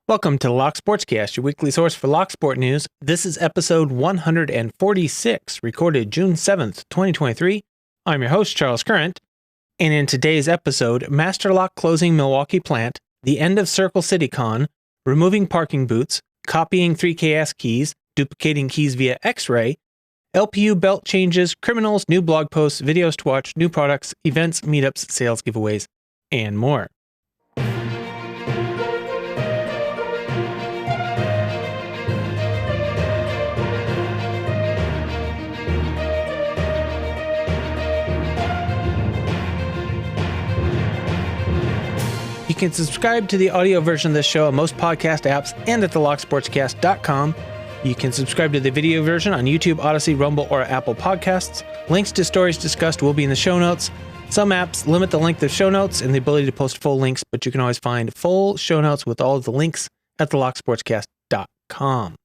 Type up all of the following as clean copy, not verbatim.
Welcome to Locksportscast, your weekly source for Locksport news. This is episode 146, recorded June 7th, 2023. I'm your host, Charles Current, and in today's episode, Master Lock closing Milwaukee plant, the end of CircleCityCon, removing parking boots, copying 3KS keys, duplicating keys via X-ray, LPU belt changes, criminals, new blog posts, videos to watch, new products, events, meetups, sales giveaways, and more. You can subscribe to the audio version of this show on most podcast apps and at thelocksportscast.com. You can subscribe to the video version on YouTube, Odyssey, Rumble, or Apple Podcasts. Links to stories discussed will be in the show notes. Some apps limit the length of show notes and the ability to post full links, but you can always find full show notes with all of the links at thelocksportscast.com.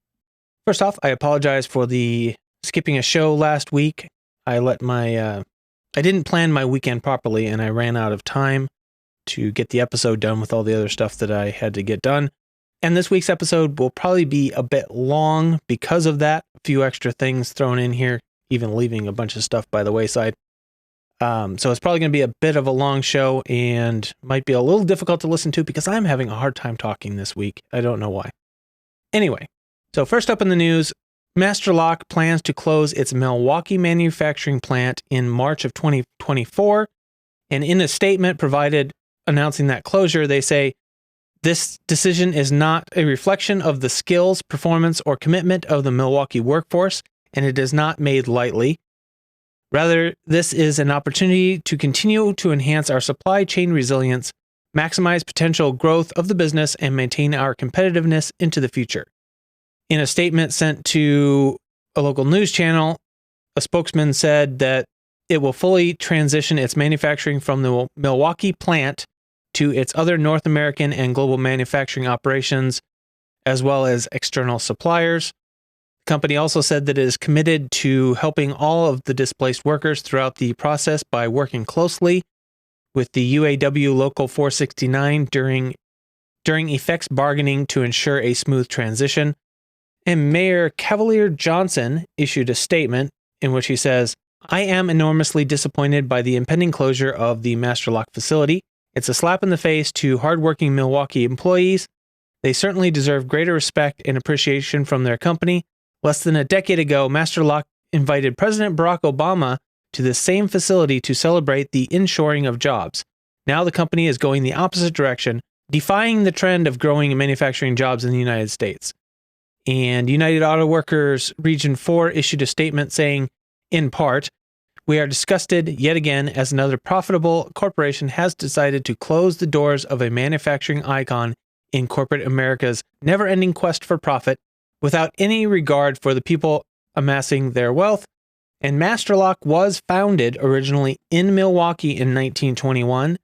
First off, I apologize for the skipping a show last week. I didn't plan my weekend properly, and I ran out of time to get the episode done with all the other stuff that I had to get done. And this week's episode will probably be a bit long because of that. A few extra things thrown in here, even leaving a bunch of stuff by the wayside. So it's probably going to be a bit of a long show and might be a little difficult to listen to because I'm having a hard time talking this week. I don't know why. Anyway, so first up in the news, Master Lock plans to close its Milwaukee manufacturing plant in March of 2024. And in a statement provided announcing that closure, they say, this decision is not a reflection of the skills, performance, or commitment of the Milwaukee workforce, and it is not made lightly. Rather, this is an opportunity to continue to enhance our supply chain resilience, maximize potential growth of the business, and maintain our competitiveness into the future. In a statement sent to a local news channel, a spokesman said that it will fully transition its manufacturing from the Milwaukee plant to its other North American and global manufacturing operations, as well as external suppliers. The company also said that it is committed to helping all of the displaced workers throughout the process by working closely with the UAW Local 469 during effects bargaining to ensure a smooth transition. And Mayor Cavalier Johnson issued a statement in which he says, "I am enormously disappointed by the impending closure of the Master Lock facility. It's a slap in the face to hardworking Milwaukee employees. They certainly deserve greater respect and appreciation from their company. Less than a decade ago, Master Lock invited President Barack Obama to the same facility to celebrate the inshoring of jobs. Now the company is going the opposite direction, defying the trend of growing manufacturing jobs in the United States." And United Auto Workers Region 4 issued a statement saying, in part, "We are disgusted yet again as another profitable corporation has decided to close the doors of a manufacturing icon in corporate America's never-ending quest for profit without any regard for the people amassing their wealth." And Master Lock was founded originally in Milwaukee in 1921.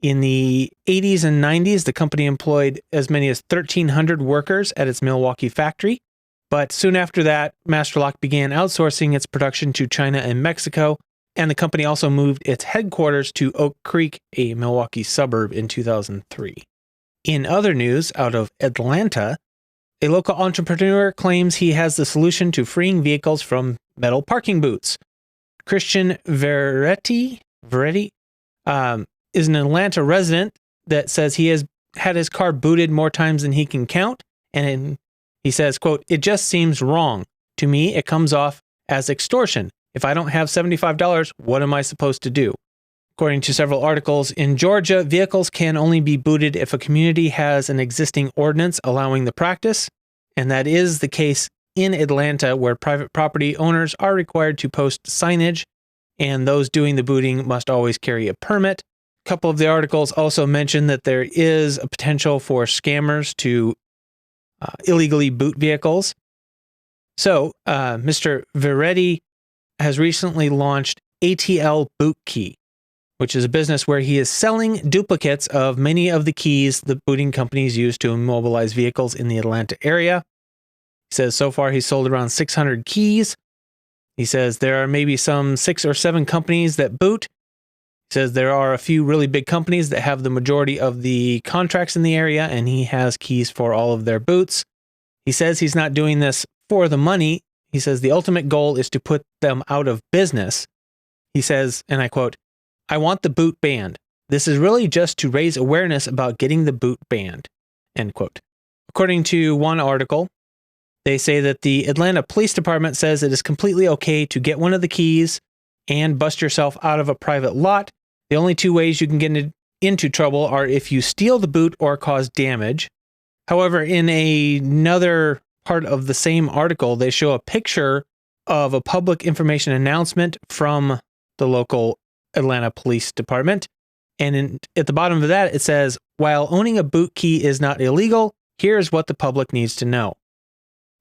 In the 80s and 90s, the company employed as many as 1,300 workers at its Milwaukee factory. But soon after that, Master Lock began outsourcing its production to China and Mexico, and the company also moved its headquarters to Oak Creek, a Milwaukee suburb, in 2003. In other news, out of Atlanta, a local entrepreneur claims he has the solution to freeing vehicles from metal parking boots. Christian Veretti is an Atlanta resident that says he has had his car booted more times than he can count, and he says, quote, "It just seems wrong. To me, it comes off as extortion. If I don't have $75, what am I supposed to do?" According to several articles, in Georgia, vehicles can only be booted if a community has an existing ordinance allowing the practice, and that is the case in Atlanta, where private property owners are required to post signage, and those doing the booting must always carry a permit. A couple of the articles also mention that there is a potential for scammers to illegally boot vehicles. So, Mr. Veretti has recently launched ATL Boot Key, which is a business where he is selling duplicates of many of the keys the booting companies use to immobilize vehicles in the Atlanta area. He says so far he's sold around 600 keys. He says there are maybe some 6 or 7 companies that boot. Says there are a few really big companies that have the majority of the contracts in the area, and he has keys for all of their boots. He says he's not doing this for the money. He says the ultimate goal is to put them out of business. He says, and I quote, "I want the boot banned. This is really just to raise awareness about getting the boot banned," end quote. According to one article, they say that the Atlanta Police Department says it is completely okay to get one of the keys and bust yourself out of a private lot. The only two ways you can get into trouble are if you steal the boot or cause damage. However, in another part of the same article, they show a picture of a public information announcement from the local Atlanta Police Department. And at the bottom of that, it says, "While owning a boot key is not illegal, here's what the public needs to know.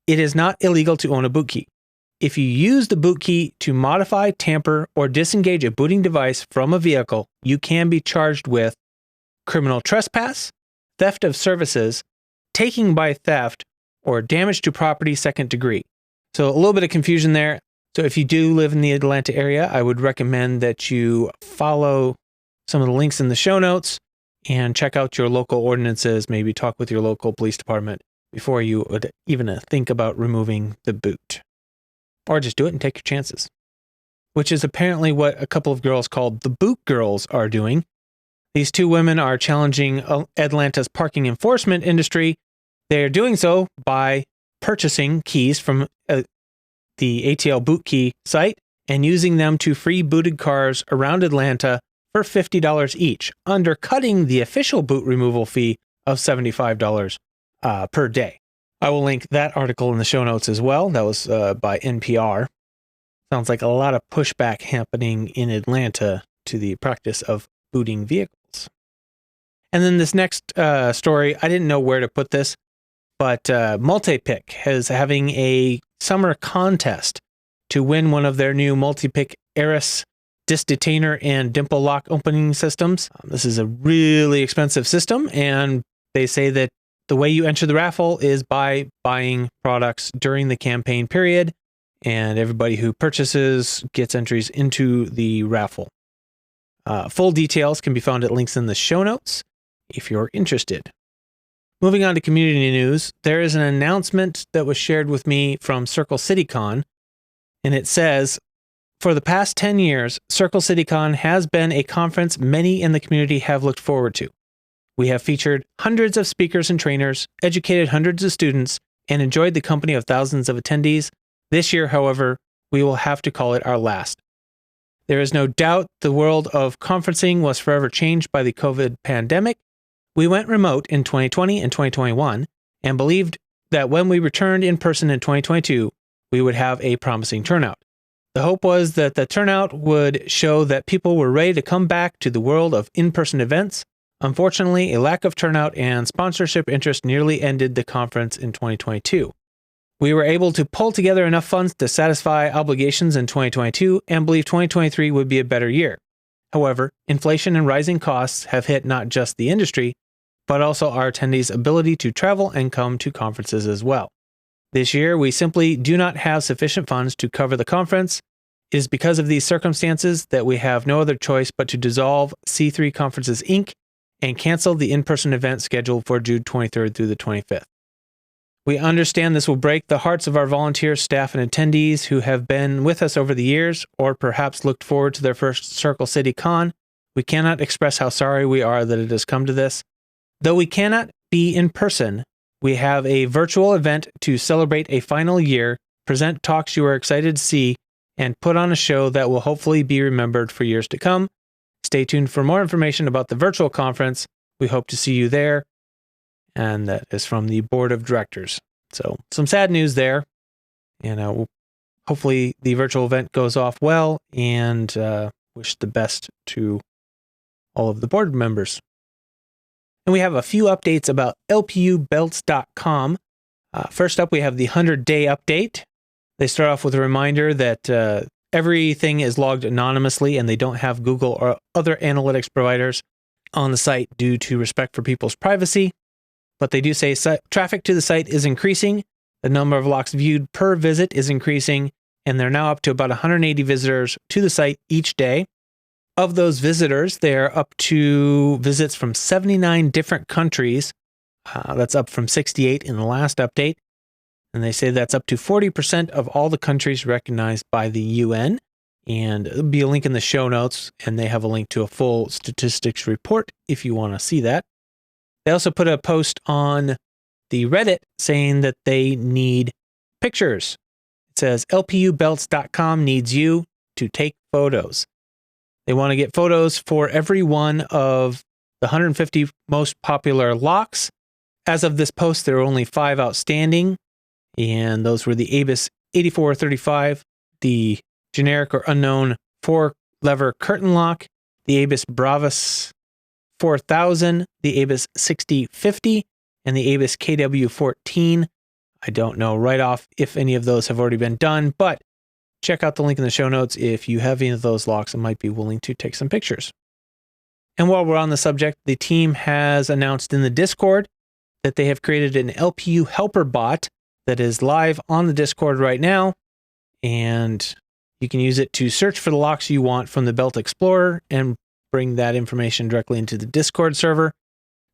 It is not illegal to own a boot key. If you use the boot key to modify, tamper, or disengage a booting device from a vehicle, you can be charged with criminal trespass, theft of services, taking by theft, or damage to property second degree." So a little bit of confusion there. So if you do live in the Atlanta area, I would recommend that you follow some of the links in the show notes and check out your local ordinances, maybe talk with your local police department before you would even think about removing the boot. Or just do it and take your chances. Which is apparently what a couple of girls called the Boot Girls are doing. These two women are challenging Atlanta's parking enforcement industry. They are doing so by purchasing keys from the ATL Boot Key site and using them to free booted cars around Atlanta for $50 each, undercutting the official boot removal fee of $75 per day. I will link that article in the show notes as well. That was by NPR. Sounds like a lot of pushback happening in Atlanta to the practice of booting vehicles. And then this next story, I didn't know where to put this, but Multipick is having a summer contest to win one of their new Multipick Eris disc detainer and dimple lock opening systems. This is a really expensive system, and they say that the way you enter the raffle is by buying products during the campaign period, and everybody who purchases gets entries into the raffle. Full details can be found at links in the show notes if you're interested. Moving on to community news, there is an announcement that was shared with me from CircleCityCon, and it says, "For the past 10 years, CircleCityCon has been a conference many in the community have looked forward to. We have featured hundreds of speakers and trainers, educated hundreds of students, and enjoyed the company of thousands of attendees. This year, however, we will have to call it our last. There is no doubt the world of conferencing was forever changed by the COVID pandemic. We went remote in 2020 and 2021 and believed that when we returned in person in 2022, we would have a promising turnout. The hope was that the turnout would show that people were ready to come back to the world of in-person events. Unfortunately, a lack of turnout and sponsorship interest nearly ended the conference in 2022. We were able to pull together enough funds to satisfy obligations in 2022 and believe 2023 would be a better year. However, inflation and rising costs have hit not just the industry, but also our attendees' ability to travel and come to conferences as well. This year, we simply do not have sufficient funds to cover the conference. It is because of these circumstances that we have no other choice but to dissolve C3 Conferences, Inc., and cancel the in-person event scheduled for June 23rd through the 25th. We understand this will break the hearts of our volunteers, staff, and attendees who have been with us over the years, or perhaps looked forward to their first CircleCityCon. We cannot express how sorry we are that it has come to this. Though we cannot be in person, we have a virtual event to celebrate a final year, present talks you are excited to see, and put on a show that will hopefully be remembered for years to come. Stay tuned for more information about the virtual conference. We hope to see you there." And that is from the board of directors. So some sad news there. And hopefully the virtual event goes off well, and wish the best to all of the board members. And we have a few updates about lpubelts.com. First up, we have the 100-day update. They start off with a reminder that everything is logged anonymously, and they don't have Google or other analytics providers on the site due to respect for people's privacy. But they do say traffic to the site is increasing. The number of locks viewed per visit is increasing, and they're now up to about 180 visitors to the site each day. Of those visitors, they're up to visits from 79 different countries. That's up from 68 in the last update. And they say that's up to 40% of all the countries recognized by the UN. And there'll be a link in the show notes, and they have a link to a full statistics report if you want to see that. They also put a post on the Reddit saying that they need pictures. It says lpubelts.com needs you to take photos. They want to get photos for every one of the 150 most popular locks. As of this post, there are only 5 outstanding, and those were the ABIS 8435, the generic or unknown 4-lever curtain lock, the ABIS Bravus 4000, the ABIS 6050, and the ABIS KW14. I don't know right off if any of those have already been done, but check out the link in the show notes if you have any of those locks and might be willing to take some pictures. And while we're on the subject, the team has announced in the Discord that they have created an LPU helper bot that is live on the Discord right now, and you can use it to search for the locks you want from the Belt Explorer and bring that information directly into the Discord server.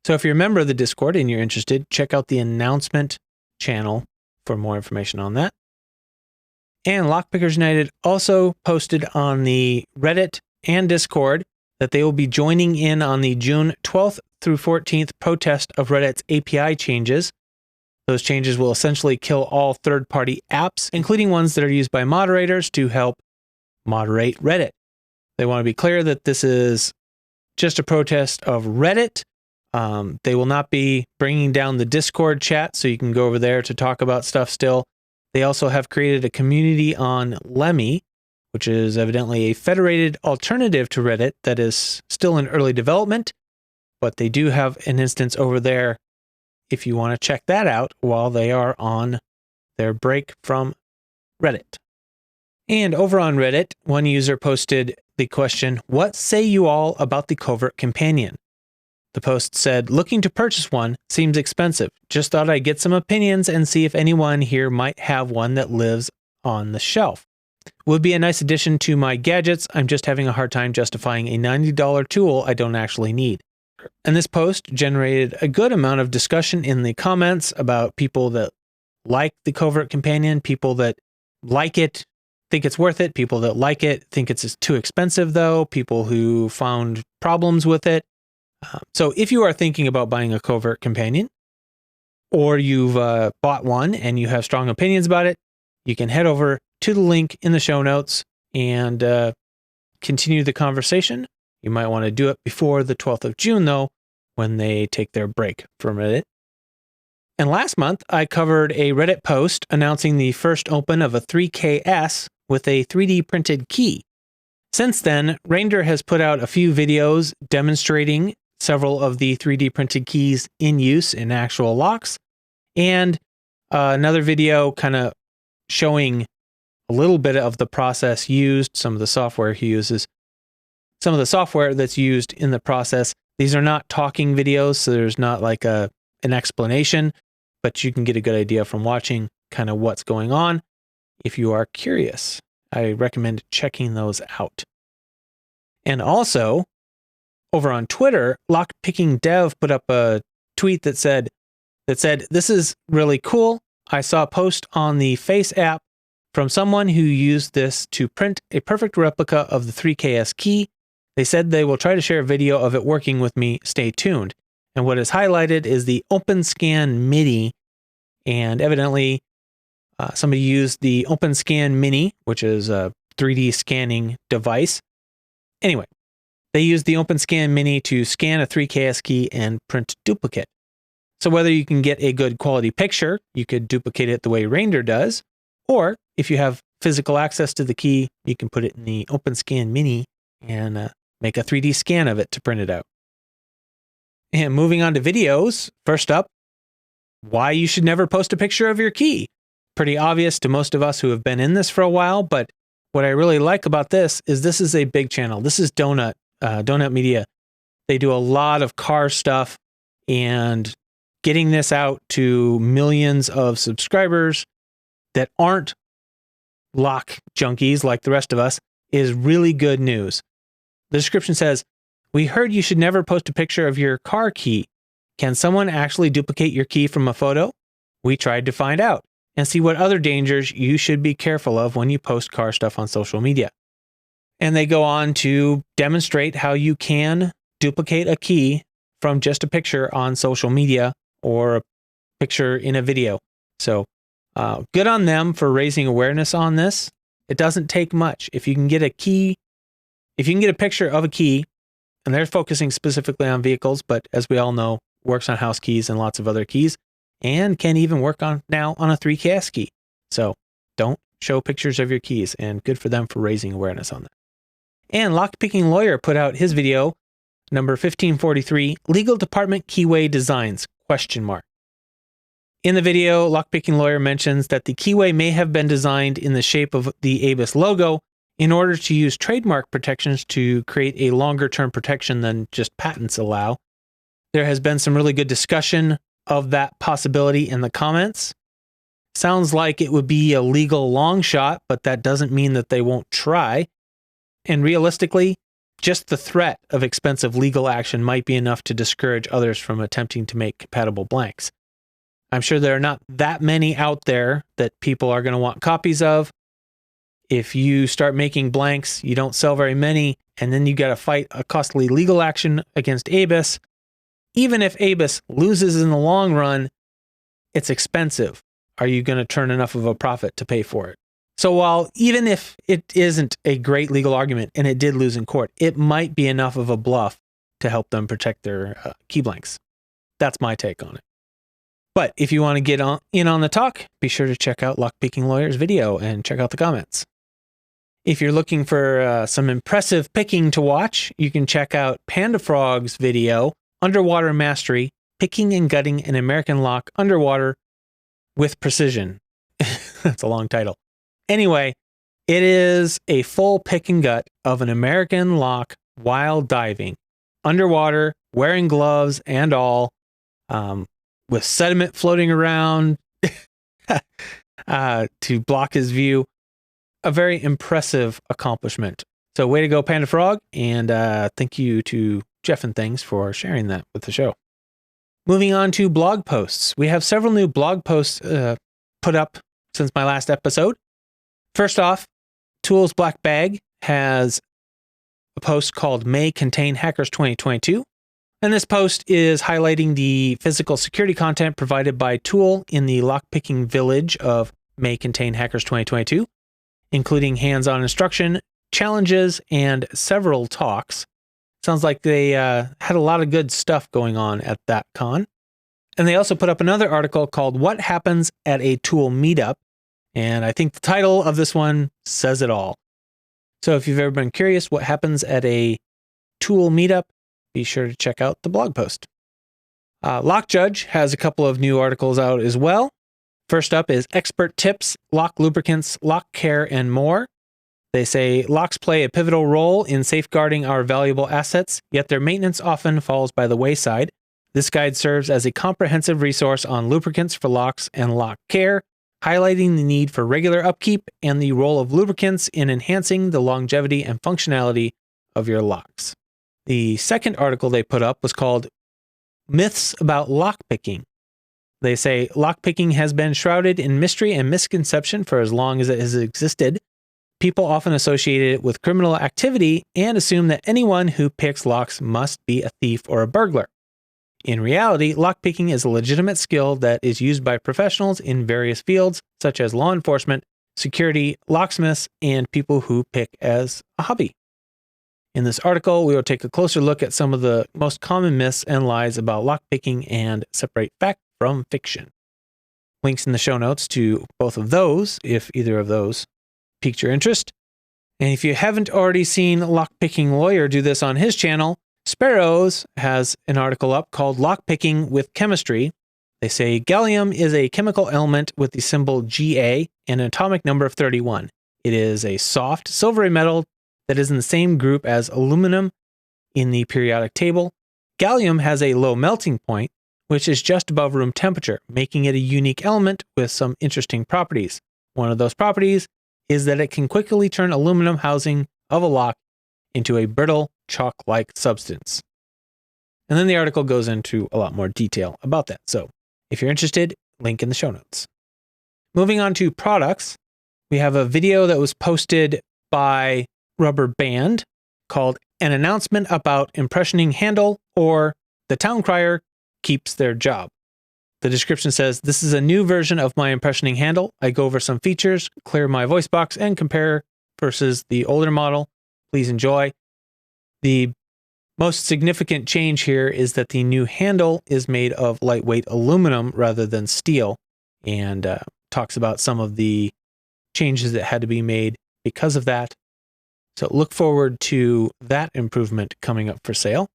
So if you're a member of the Discord and you're interested, check out the announcement channel for more information on that. And Lockpickers United also posted on the Reddit and Discord that they will be joining in on the June 12th through 14th protest of Reddit's API changes. Those changes will essentially kill all third-party apps, including ones that are used by moderators to help moderate Reddit. They want to be clear that this is just a protest of Reddit. They will not be bringing down the Discord chat, so you can go over there to talk about stuff still. They also have created a community on Lemmy, which is evidently a federated alternative to Reddit that is still in early development, but they do have an instance over there if you want to check that out while they are on their break from Reddit. And over on Reddit, one user posted the question, "What say you all about the Covert Companion?" The post said, "Looking to purchase one, seems expensive. Just thought I'd get some opinions and see if anyone here might have one that lives on the shelf. Would be a nice addition to my gadgets. I'm just having a hard time justifying a $90 tool I don't actually need." And this post generated a good amount of discussion in the comments about people that like the Covert Companion, people that like it, think it's worth it, people that like it, think it's too expensive though, people who found problems with it. So if you are thinking about buying a Covert Companion, or you've bought one and you have strong opinions about it, you can head over to the link in the show notes and continue the conversation. You might want to do it before the 12th of June, though, when they take their break from Reddit. And last month, I covered a Reddit post announcing the first open of a 3KS with a 3D printed key. Since then, Rainder has put out a few videos demonstrating several of the 3D printed keys in use in actual locks, and another video kind of showing a little bit of the process used, some of the software he uses, some of the software that's used in the process. These are not talking videos, so there's not like an explanation, but you can get a good idea from watching kind of what's going on. If you are curious, I recommend checking those out. And also, over on Twitter, Lockpicking Dev put up a tweet that said, "This is really cool. I saw a post on the Face app from someone who used this to print a perfect replica of the 3KS key. They said they will try to share a video of it working with me. Stay tuned." And what is highlighted is the OpenScan MIDI. And evidently, somebody used the OpenScan Mini, which is a 3D scanning device. Anyway, they used the OpenScan Mini to scan a 3KS key and print duplicate. So whether you can get a good quality picture, you could duplicate it the way Rainder does, or if you have physical access to the key, you can put it in the OpenScan Mini and make a 3D scan of it to print it out. And moving on to videos, first up, why you should never post a picture of your key. Pretty obvious to most of us who have been in this for a while, but what I really like about this is a big channel. This is Donut Media. They do a lot of car stuff, and getting this out to millions of subscribers that aren't lock junkies like the rest of us is really good news. The description says, "We heard you should never post a picture of your car key. Can someone actually duplicate your key from a photo? We tried to find out and see what other dangers you should be careful of when you post car stuff on social media." And they go on to demonstrate how you can duplicate a key from just a picture on social media or a picture in a video. So good on them for raising awareness on this. It doesn't take much. If you can get a picture of a key, and they're focusing specifically on vehicles, but as we all know, works on house keys and lots of other keys, and can even work on now on a 3KS key. So don't show pictures of your keys, and good for them for raising awareness on that. And Lockpicking Lawyer put out his video, number 1543, Legal Department Keyway Designs, ? In the video, Lockpicking Lawyer mentions that the keyway may have been designed in the shape of the ABIS logo in order to use trademark protections to create a longer-term protection than just patents allow. There has been some really good discussion of that possibility in the comments. Sounds like it would be a legal long shot, but that doesn't mean that they won't try. And realistically, just the threat of expensive legal action might be enough to discourage others from attempting to make compatible blanks. I'm sure there are not that many out there that people are going to want copies of. If you start making blanks, you don't sell very many, and then you got to fight a costly legal action against ABIS. Even if ABIS loses in the long run, it's expensive. Are you going to turn enough of a profit to pay for it? So while even if it isn't a great legal argument and it did lose in court, it might be enough of a bluff to help them protect their key blanks. That's my take on it. But if you want to get in on the talk, be sure to check out Lockpicking Lawyer's video and check out the comments. If you're looking for some impressive picking to watch, you can check out Panda Frog's video, Underwater Mastery, Picking and Gutting an American Lock Underwater with Precision. That's a long title. Anyway, it is a full pick and gut of an American lock while diving, underwater, wearing gloves and all, with sediment floating around to block his view. A very impressive accomplishment. So way to go, Panda Frog, and thank you to Jeff and Things for sharing that with the show. Moving on to blog posts. We have several new blog posts put up since my last episode. First off, Tools Black Bag has a post called May Contain Hackers 2022. And this post is highlighting the physical security content provided by Tool in the lockpicking village of May Contain Hackers 2022, including hands-on instruction, challenges, and several talks. Sounds like they had a lot of good stuff going on at that con. And they also put up another article called What Happens at a Tool Meetup. And I think the title of this one says it all. So if you've ever been curious what happens at a Tool Meetup, be sure to check out the blog post. LockJudge has a couple of new articles out as well. First up is Expert Tips, Lock Lubricants, Lock Care, and more. They say locks play a pivotal role in safeguarding our valuable assets, yet their maintenance often falls by the wayside. This guide serves as a comprehensive resource on lubricants for locks and lock care, highlighting the need for regular upkeep and the role of lubricants in enhancing the longevity and functionality of your locks. The second article they put up was called Myths About Lockpicking. They say lockpicking has been shrouded in mystery and misconception for as long as it has existed. People often associate it with criminal activity and assume that anyone who picks locks must be a thief or a burglar. In reality, lockpicking is a legitimate skill that is used by professionals in various fields, such as law enforcement, security, locksmiths, and people who pick as a hobby. In this article, we will take a closer look at some of the most common myths and lies about lockpicking and separate fact from fiction. Links in the show notes to both of those, if either of those piqued your interest. And if you haven't already seen Lockpicking Lawyer do this on his channel, Sparrows has an article up called Lockpicking with Chemistry. They say gallium is a chemical element with the symbol Ga and an atomic number of 31. It is a soft, silvery metal that is in the same group as aluminum in the periodic table. Gallium has a low melting point, which is just above room temperature, making it a unique element with some interesting properties. One of those properties is that it can quickly turn aluminum housing of a lock into a brittle chalk-like substance. And then the article goes into a lot more detail about that. So if you're interested, link in the show notes. Moving on to products, we have a video that was posted by Rubber Band called An Announcement About Impressioning Handle, or The Town Crier Keeps Their Job. The description says, this is a new version of my impressioning handle. I go over some features, clear my voice box, and compare versus the older model. Please enjoy. The most significant change here is that the new handle is made of lightweight aluminum rather than steel, and talks about some of the changes that had to be made because of that. So look forward to that improvement coming up for sale.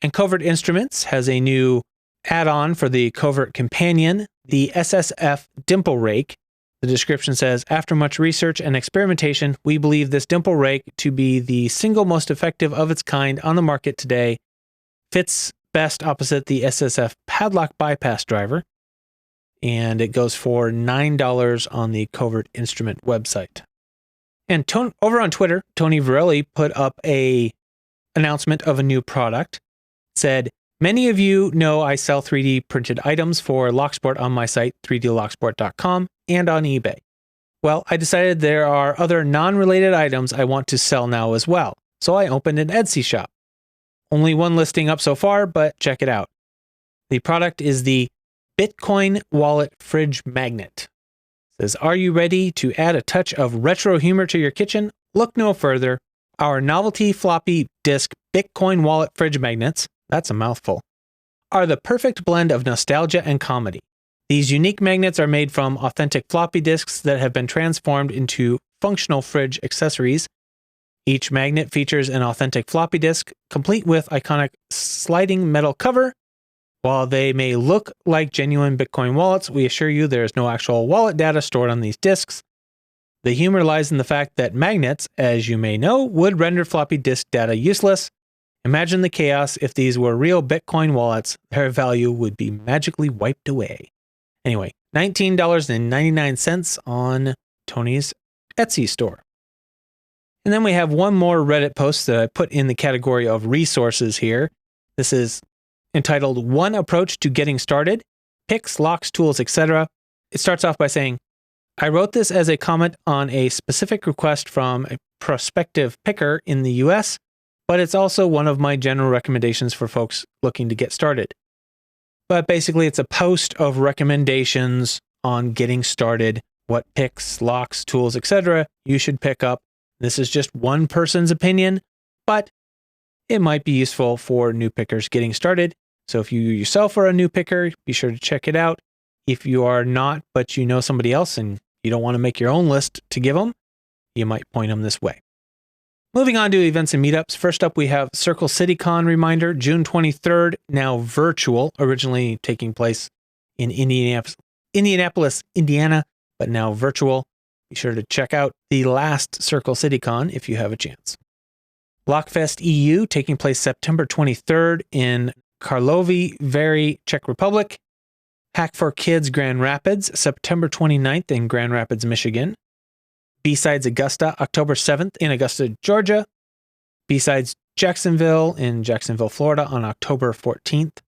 And Covert Instruments has a new add-on for the Covert Companion, the SSF Dimple Rake. The description says, after much research and experimentation, we believe this dimple rake to be the single most effective of its kind on the market today. Fits best opposite the SSF padlock bypass driver, and it goes for $9 on the Covert Instrument website. And over on Twitter, Tony Varelli put up a announcement of a new product. Said, many of you know I sell 3D printed items for Locksport on my site, 3dlocksport.com, and on eBay. Well, I decided there are other non-related items I want to sell now as well, so I opened an Etsy shop. Only one listing up so far, but check it out. The product is the Bitcoin Wallet Fridge Magnet. It says, are you ready to add a touch of retro humor to your kitchen? Look no further. Our novelty floppy disk Bitcoin Wallet Fridge Magnets, that's a mouthful, are the perfect blend of nostalgia and comedy. These unique magnets are made from authentic floppy disks that have been transformed into functional fridge accessories. Each magnet features an authentic floppy disk, complete with iconic sliding metal cover. While they may look like genuine Bitcoin wallets, we assure you there is no actual wallet data stored on these disks. The humor lies in the fact that magnets, as you may know, would render floppy disk data useless. Imagine the chaos if these were real Bitcoin wallets. Their value would be magically wiped away. Anyway, $19.99 on Tony's Etsy store. And then we have one more Reddit post that I put in the category of resources here. This is entitled One Approach to Getting Started, Picks, Locks, Tools, etc. It starts off by saying, I wrote this as a comment on a specific request from a prospective picker in the US, but it's also one of my general recommendations for folks looking to get started. But basically, it's a post of recommendations on getting started, what picks, locks, tools, etc. you should pick up. This is just one person's opinion, but it might be useful for new pickers getting started. So if you yourself are a new picker, be sure to check it out. If you are not, but you know somebody else and you don't want to make your own list to give them, you might point them this way. Moving on to events and meetups. First up, we have CircleCityCon reminder, June 23rd, now virtual, originally taking place in Indianapolis, Indiana, but now virtual. Be sure to check out the last CircleCityCon if you have a chance. Lockfest EU, taking place September 23rd in Karlovy Vary, Czech Republic. Hack for Kids Grand Rapids, September 29th in Grand Rapids, Michigan. B-Sides Augusta, October 7th in Augusta, Georgia. B-Sides Jacksonville in Jacksonville, Florida on October 14th.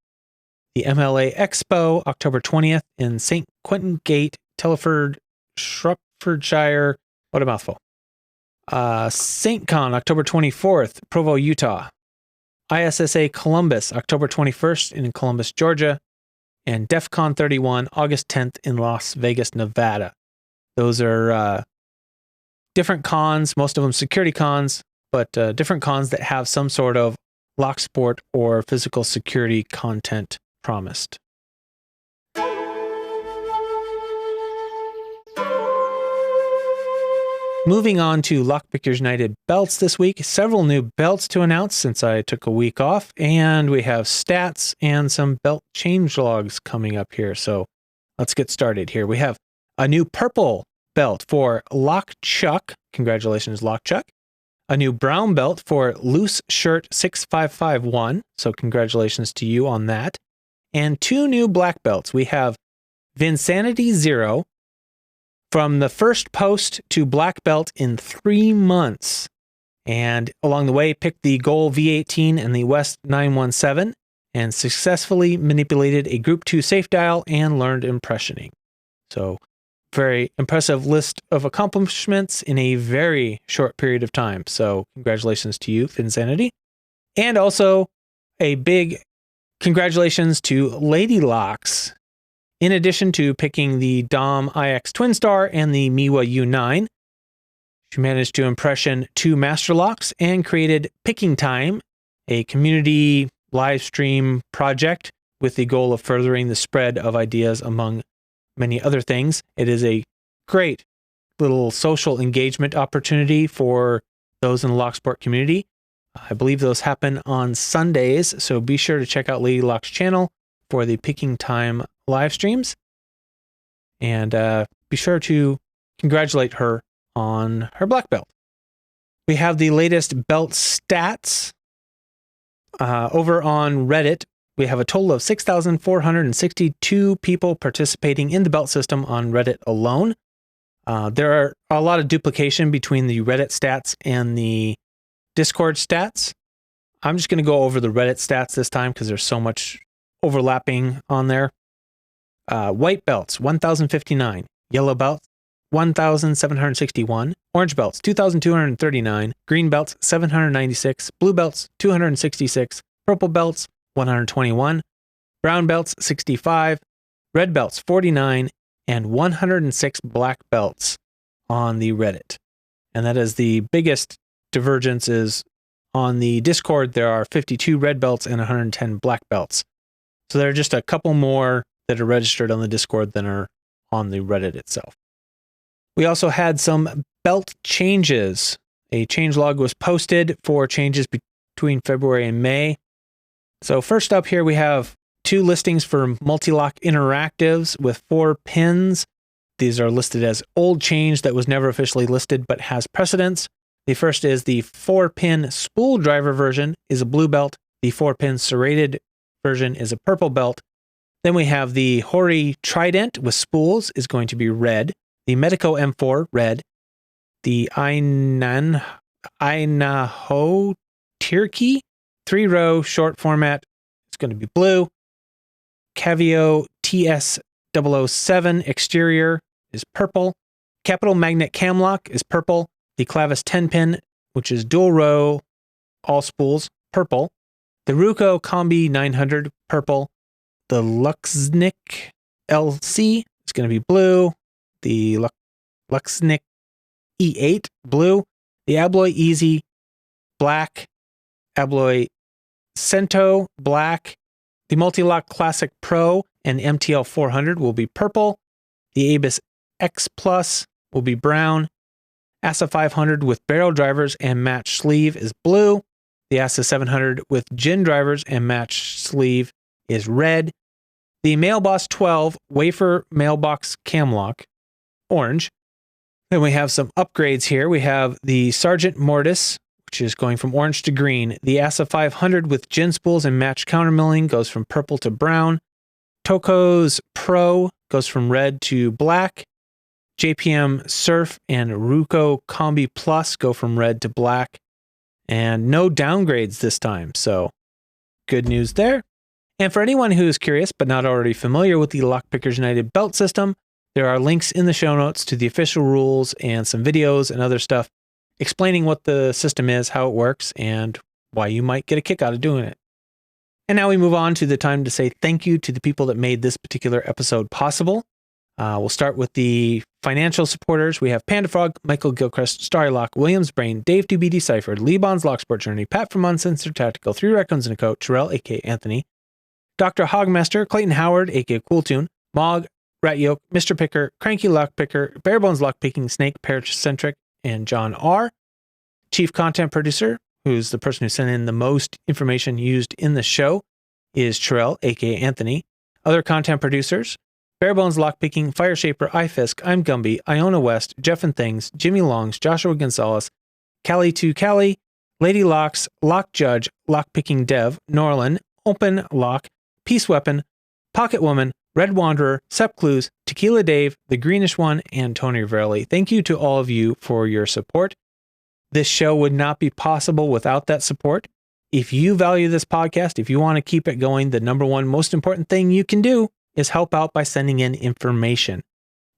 The MLA Expo, October 20th in St. Quentin Gate, Telford, Shropshire. What a mouthful. St. Con, October 24th, Provo, Utah. ISSA Columbus, October 21st in Columbus, Georgia. And DEF CON 31, August 10th in Las Vegas, Nevada. Those are different cons, most of them security cons, but different cons that have some sort of locksport or physical security content promised. Moving on to Lockpickers United belts this week. Several new belts to announce since I took a week off, and we have stats and some belt changelogs coming up here. So let's get started here. We have a new purple belt for Lock Chuck. Congratulations, Lock Chuck. A new brown belt for Loose Shirt 6551. So congratulations to you on that. And two new black belts. We have Vinsanity Zero. From the first post to black belt in 3 months. And along the way, picked the Goal V18 and the West 917 and successfully manipulated a Group 2 safe dial and learned impressioning. So very impressive list of accomplishments in a very short period of time. So congratulations to you, Finsanity. And also a big congratulations to Lady Locks. In addition to picking the Dom IX Twin Star and the Miwa U9, she managed to impression 2 Master Locks and created Picking Time, a community live stream project with the goal of furthering the spread of ideas among many other things. It is a great little social engagement opportunity for those in the Locksport community. I believe those happen on Sundays, so be sure to check out Lady Lock's channel for the Picking Time live streams. And be sure to congratulate her on her black belt. We have the latest belt stats. Over on Reddit, we have a total of 6,462 people participating in the belt system on Reddit alone. There are a lot of duplication between the Reddit stats and the Discord stats. I'm just going to go over the Reddit stats this time because there's so much overlapping on there. White belts, 1,059. Yellow belts, 1,761. Orange belts, 2,239. Green belts, 796. Blue belts, 266. Purple belts, 121. Brown belts, 65. Red belts, 49. And 106 black belts on the Reddit. And that is the biggest divergence is on the Discord. There are 52 red belts and 110 black belts. So there are just a couple more that are registered on the Discord than are on the Reddit itself. We also had some belt changes. A changelog was posted for changes between February and May. So first up here, we have 2 listings for multi-lock interactives with 4 pins. These are listed as old change that was never officially listed but has precedence. The first is the 4-pin spool driver version is a blue belt. The 4-pin serrated version is a purple belt. Then we have the Hori Trident with spools is going to be red. The Medico M4, red. The Ainaho Tirki 3-row short format is going to be blue. Cavio TS007 exterior is purple. Capital Magnet Camlock is purple. The Clavis 10-pin, which is dual row, all spools, purple. The Ruko Combi 900, purple. The Luxnick LC is going to be blue. The Luxnick E8, blue. The Abloy Easy, black. Abloy Cento, black. The Multilock Classic Pro and MTL 400 will be purple. The Abus X Plus will be brown. ASA 500 with barrel drivers and match sleeve is blue. The ASA 700 with gin drivers and match sleeve is red. The Mailbox 12 wafer mailbox camlock, orange. Then we have some upgrades here. We have the Sergeant Mortis, which is going from orange to green. The ASA 500 with gin spools and match countermilling goes from purple to brown. Toko's Pro goes from red to black. JPM Surf and Ruko Combi Plus go from red to black. And no downgrades this time, so good news there. And for anyone who is curious but not already familiar with the Lockpickers United belt system, there are links in the show notes to the official rules and some videos and other stuff explaining what the system is, how it works, and why you might get a kick out of doing it. And now we move on to the time to say thank you to the people that made this particular episode possible. We'll start with the financial supporters. We have Panda Frog, Michael Gilchrist, Starlock, Williams Brain, Dave to be Deciphered, Lee Bond's Locksport Journey, Pat from Uncensored Tactical, 3 Raccoons and a Coat, Terrell, aka Anthony, Dr. Hogmaster, Clayton Howard, aka Cooltune, Mog, Rat Yoke, Mr. Picker, Cranky Lockpicker, Barebones Lockpicking, Snake, Paracentric, and John R. Chief Content Producer, who's the person who sent in the most information used in the show, is Terrell, aka Anthony. Other content producers, Barebones Lockpicking, Fireshaper, iFisk, I'm Gumby, Iona West, Jeff and Things, Jimmy Longs, Joshua Gonzalez, Callie2Callie, Lady Locks, Lock Judge, Lockpicking Dev, Norlin, Open Lock, Peace Weapon, Pocket Woman, Red Wanderer, Sep Clues, Tequila Dave, The Greenish One, and Tony Verley. Thank you to all of you for your support. This show would not be possible without that support. If you value this podcast, if you want to keep it going, the number one most important thing you can do is help out by sending in information.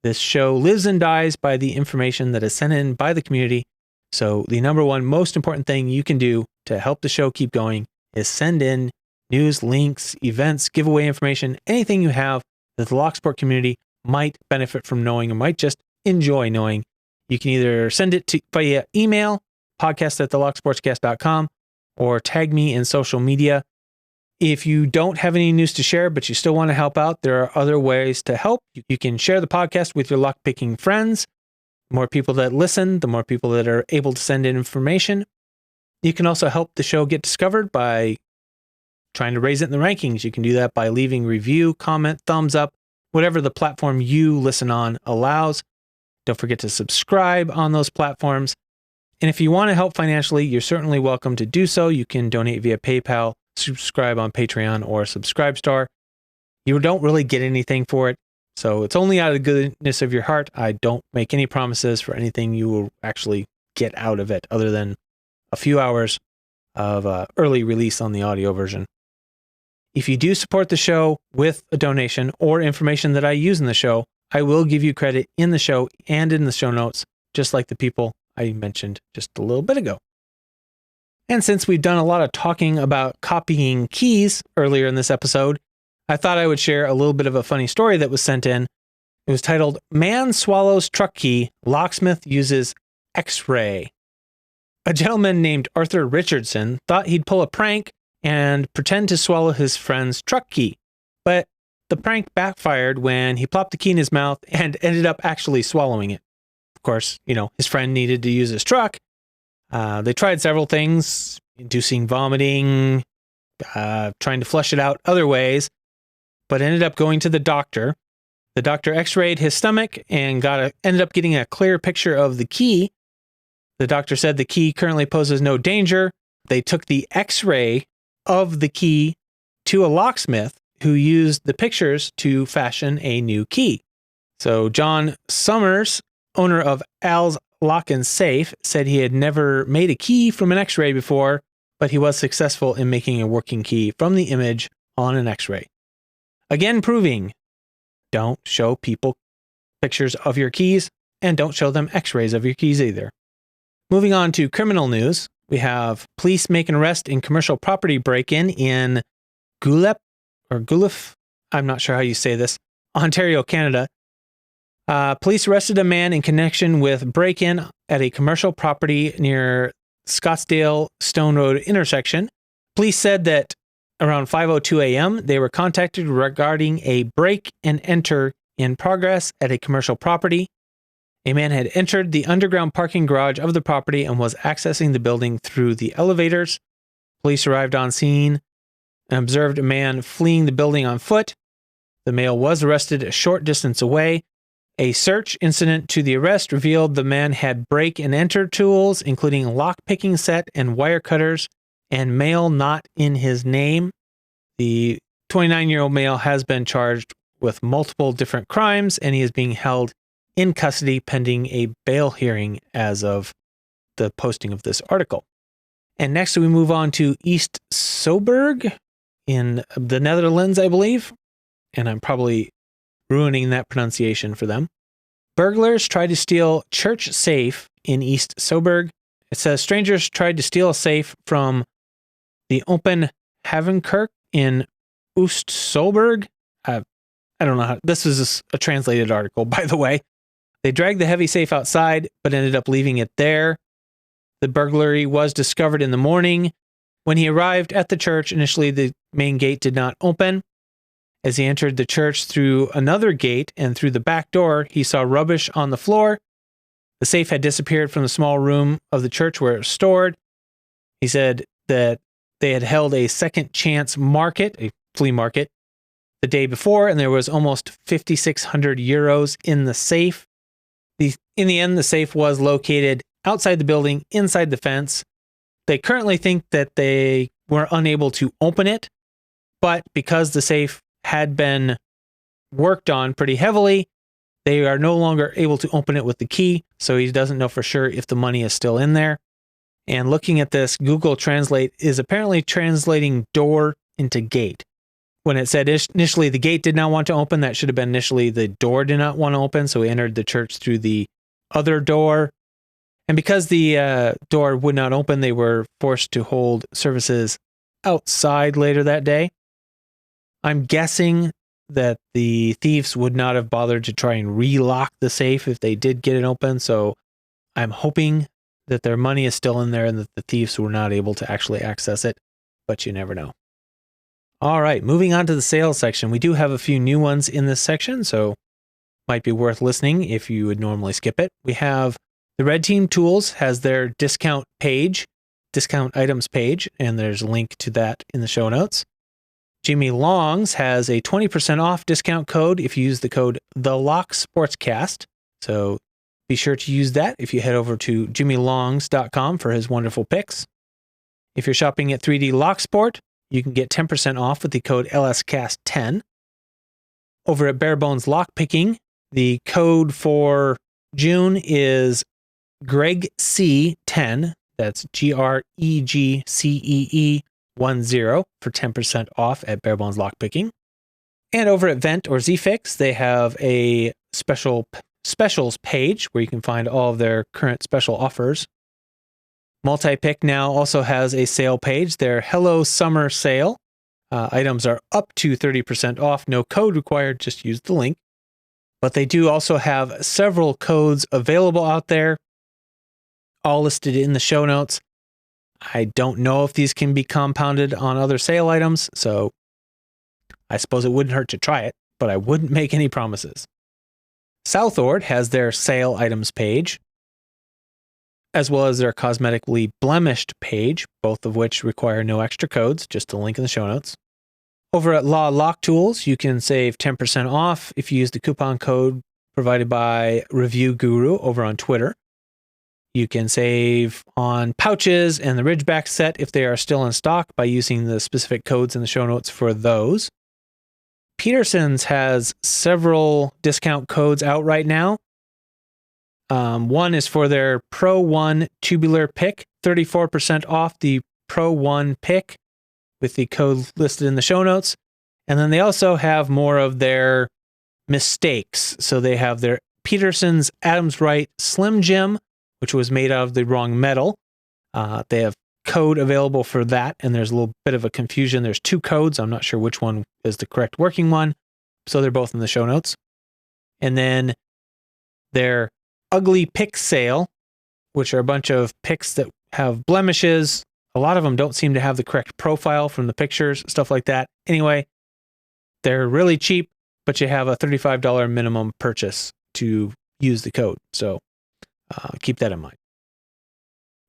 This show lives and dies by the information that is sent in by the community. So the number one most important thing you can do to help the show keep going is send in news, links, events, giveaway information, anything you have that the Locksport community might benefit from knowing or might just enjoy knowing. You can either send it to via email, podcast@thelocksportscast.com, or tag me in social media. If you don't have any news to share, but you still want to help out, there are other ways to help. You can share the podcast with your lockpicking friends. The more people that listen, the more people that are able to send in information. You can also help the show get discovered by trying to raise it in the rankings. You can do that by leaving review, comment, thumbs up, whatever the platform you listen on allows. Don't forget to subscribe on those platforms. And if you want to help financially, you're certainly welcome to do so. You can donate via PayPal, subscribe on Patreon or Subscribestar. You don't really get anything for it. So it's only out of the goodness of your heart. I don't make any promises for anything you will actually get out of it other than a few hours of early release on the audio version. If you do support the show with a donation or information that I use in the show, I will give you credit in the show and in the show notes, just like the people I mentioned just a little bit ago. And since we've done a lot of talking about copying keys earlier in this episode, I thought I would share a little bit of a funny story that was sent in. It was titled, "Man Swallows Truck Key, Locksmith Uses X-Ray." A gentleman named Arthur Richardson thought he'd pull a prank and pretend to swallow his friend's truck key. But the prank backfired when he plopped the key in his mouth and ended up actually swallowing it. Of course, his friend needed to use his truck. They tried several things, inducing vomiting, trying to flush it out other ways, but ended up going to the doctor. The doctor x-rayed his stomach and ended up getting a clear picture of the key. The doctor said the key currently poses no danger. They took the x-ray of the key to a locksmith who used the pictures to fashion a new key. So John Summers, owner of Al's Lock and Safe, said he had never made a key from an x-ray before, but he was successful in making a working key from the image on an x-ray. Again, proving, don't show people pictures of your keys and don't show them x-rays of your keys either. Moving on to criminal news, we have police make an arrest in commercial property break-in in Guelph, I'm not sure how you say this, Ontario, Canada. Police arrested a man in connection with break-in at a commercial property near Scottsdale Stone Road intersection. Police said that around 5:02 a.m., they were contacted regarding a break and enter in progress at a commercial property. A man had entered the underground parking garage of the property and was accessing the building through the elevators. Police arrived on scene and observed a man fleeing the building on foot. The male was arrested a short distance away. A search incident to the arrest revealed the man had break and enter tools, including lock-picking set and wire cutters, and mail not in his name. The 29-year-old male has been charged with multiple different crimes, and he is being held in custody pending a bail hearing as of the posting of this article. And next we move on to East Soberg in the Netherlands, I believe. And I'm probably ruining that pronunciation for them. Burglars tried to steal church safe in East Soberg. It says strangers tried to steal a safe from the Open Havenkirk in Oost Soberg. I don't know how, this is a translated article, by the way. They dragged the heavy safe outside, but ended up leaving it there. The burglary was discovered in the morning. When he arrived at the church, initially the main gate did not open. As he entered the church through another gate and through the back door, he saw rubbish on the floor. The safe had disappeared from the small room of the church where it was stored. He said that they had held a second chance market, a flea market, the day before, and there was almost 5,600 euros in the safe. In the end, the safe was located outside the building, inside the fence. They currently think that they were unable to open it, but because the safe had been worked on pretty heavily, they are no longer able to open it with the key, so he doesn't know for sure if the money is still in there. And looking at this, Google Translate is apparently translating door into gate. When it said initially the gate did not want to open, that should have been initially the door did not want to open, so we entered the church through the other door. And because the door would not open, they were forced to hold services outside later that day. I'm guessing that the thieves would not have bothered to try and relock the safe if they did get it open, so I'm hoping that their money is still in there and that the thieves were not able to actually access it, but you never know. All right, moving on to the sales section. We do have a few new ones in this section, so might be worth listening if you would normally skip it. We have the Red Team Tools has their discount page, discount items page, and there's a link to that in the show notes. Jimmy Longs has a 20% off discount code if you use the code TheLockSportsCast. So be sure to use that if you head over to jimmylongs.com for his wonderful picks. If you're shopping at 3D Locksport, you can get 10% off with the code LSCast10. Over at Barebones Lockpicking, the code for June is GregC10. That's GregCee10 for 10% off at Barebones Lockpicking. And over at Vent or ZFix, they have a specials page where you can find all of their current special offers. Multipick now also has a sale page, their Hello Summer sale. Items are up to 30% off. No code required, just use the link. But they do also have several codes available out there, all listed in the show notes. I don't know if these can be compounded on other sale items, so I suppose it wouldn't hurt to try it, but I wouldn't make any promises. Southord has their sale items page, as well as their cosmetically blemished page, both of which require no extra codes, just a link in the show notes. Over at Law Lock Tools, you can save 10% off if you use the coupon code provided by Review Guru over on Twitter. You can save on pouches and the Ridgeback set if they are still in stock by using the specific codes in the show notes for those. Peterson's has several discount codes out right now. One is for their Pro 1 tubular pick, 34% off the Pro 1 pick with the code listed in the show notes. And then they also have more of their mistakes. So they have their Peterson's Adams Wright Slim Jim, which was made out of the wrong metal. They have code available for that, and there's a little bit of a confusion. There's two codes. I'm not sure which one is the correct working one. So they're both in the show notes. And then their Ugly Pick Sale, which are a bunch of picks that have blemishes. A lot of them don't seem to have the correct profile from the pictures, stuff like that. Anyway, they're really cheap, but you have a $35 minimum purchase to use the code. So keep that in mind.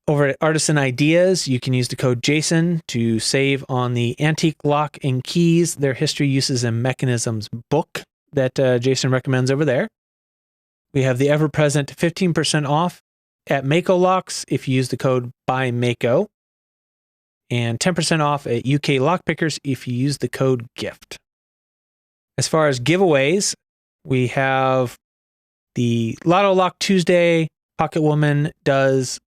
Over at Artisan Ideas, you can use the code JASON to save on the Antique Lock and Keys, their History, Uses, and Mechanisms book that Jason recommends over there. We have the ever-present 15% off at Mako Locks if you use the code BYMAKO, and 10% off at UK Lockpickers if you use the code GIFT. As far as giveaways, we have the Lotto Lock Tuesday. Pocket Woman does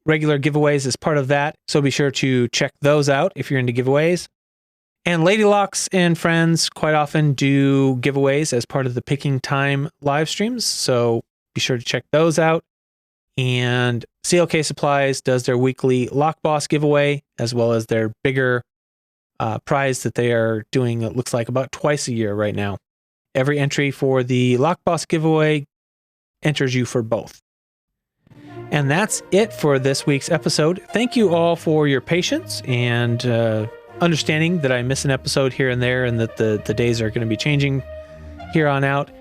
regular giveaways as part of that, so be sure to check those out if you're into giveaways. And Lady Locks and friends quite often do giveaways as part of the Picking Time live streams, so be sure to check those out. And CLK Supplies does their weekly Lock Boss giveaway, as well as their bigger prize that they are doing, it looks like about twice a year right now. Every entry for the Lock Boss giveaway enters you for both. And that's it for this week's episode. Thank you all for your patience and understanding that I miss an episode here and there, and that the days are going to be changing here on out.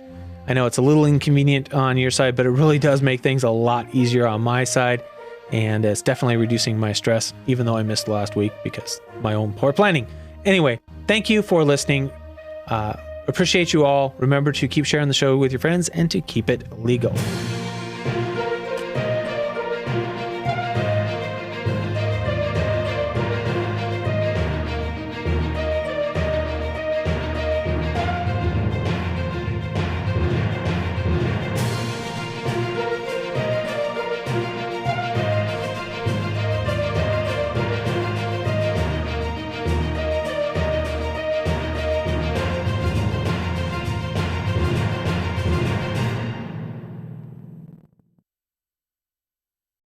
I know it's a little inconvenient on your side, but it really does make things a lot easier on my side, and it's definitely reducing my stress, even though I missed last week because my own poor planning. Anyway, thank you for listening. Appreciate you all. Remember to keep sharing the show with your friends and to keep it legal.